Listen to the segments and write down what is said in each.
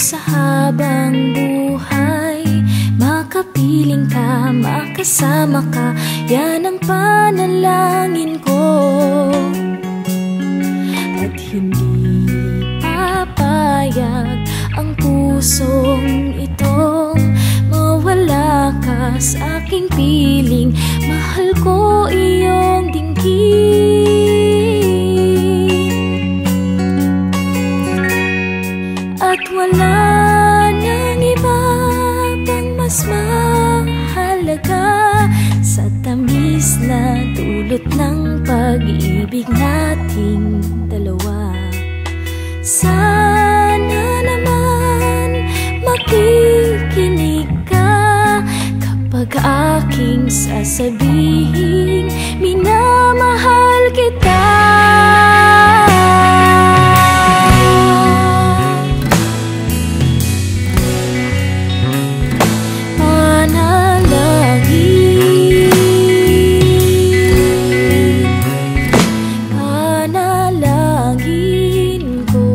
sa habang buhay. Makapiling ka, makasama ka, yan ang panalangin ko. At hindi papayag ang pusong itong mawala ka sa aking piling. Mahal ko iyong dinggin, at wala nang iba pang mas mahalaga sa tamis na dulot ng pag-ibig nating dalawa. Sana naman makikinig ka kapag aking sasabihin minamahal kita. Panalangin ko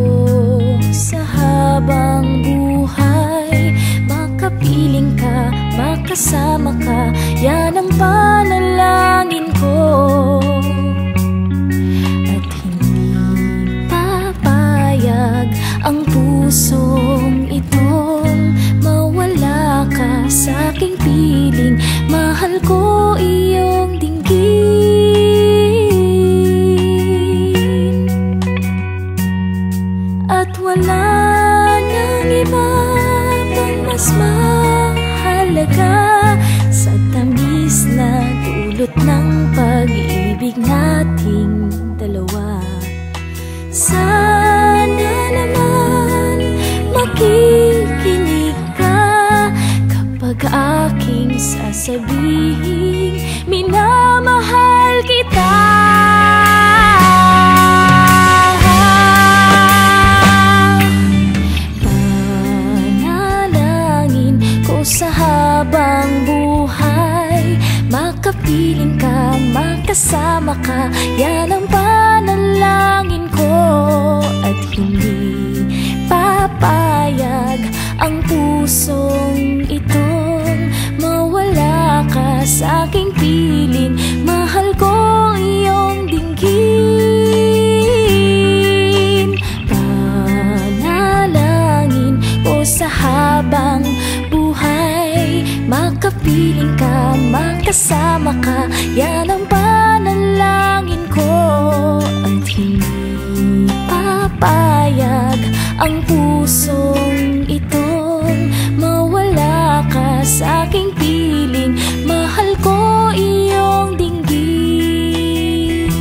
sa habang buhay. Makapiling ka, makasama ka, yan ang panalangin ko. At hindi papayag ang pusong itong mawala ka sa aking piling. Mahal ko iyong dinggin, at wala nang iba pang mas mahalaga sa tamis na dulot ng pag-ibig nating dalawa. Sana naman makikinig ka kapag aking sasabihin minamahal kita. Panalangin ko sa habang buhay. Makapiling ka, makasama ka, yan ang panalangin ko. At hindi papayag ang pusong itong mawala ka sa aking piling. Mahal ko iyong dinggin. Panalangin ko sa habang buhay. Makapiling ka, makasama ka, yan ang panalangin ko. At hindi papayag ang pusong itong mawala ka sa aking piling. Mahal ko iyong dinggin.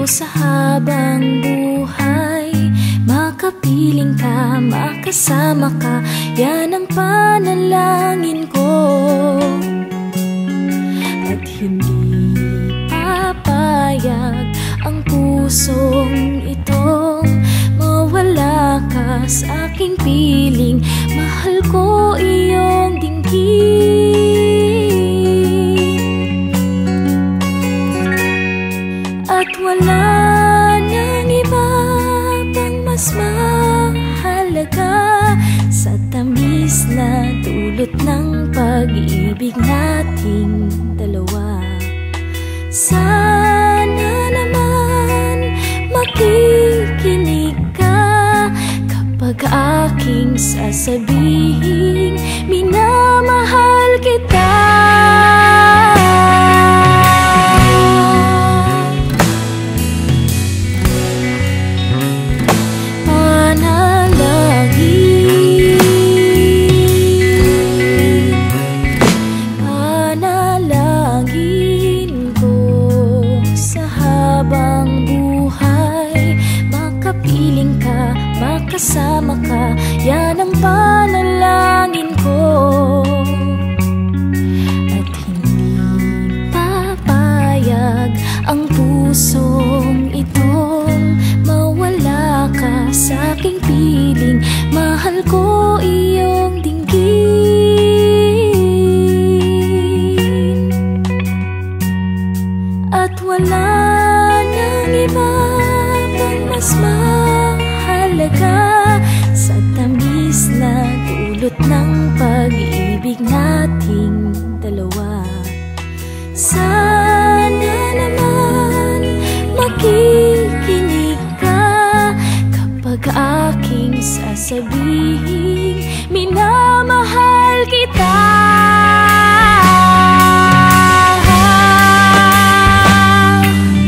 Sa habang buhay, makapiling ka, makasama ka, yan ang panalangin ko. At hindi papayag ang pusong itong mawala ka sa aking piling. Mahal ko iyong dinggin, at wala nang iba pang mas mahalaga sa tamis na dulot ng pag-ibig nating dalawa. Sana naman makikinig ka kapag aking sasabihin minamahal kita. Habang buhay, makapiling ka, makasama ka, yan ang panalangin ko. At hindi papayag ang pusong itong mawala ka sa aking piling. Mahal ko iyong dinggin, at wala nang iba pang mas mahalaga sa tamis na dulot ng pag-ibig nating dalawa. Sana naman makikinig ka kapag aking sasabihing minahal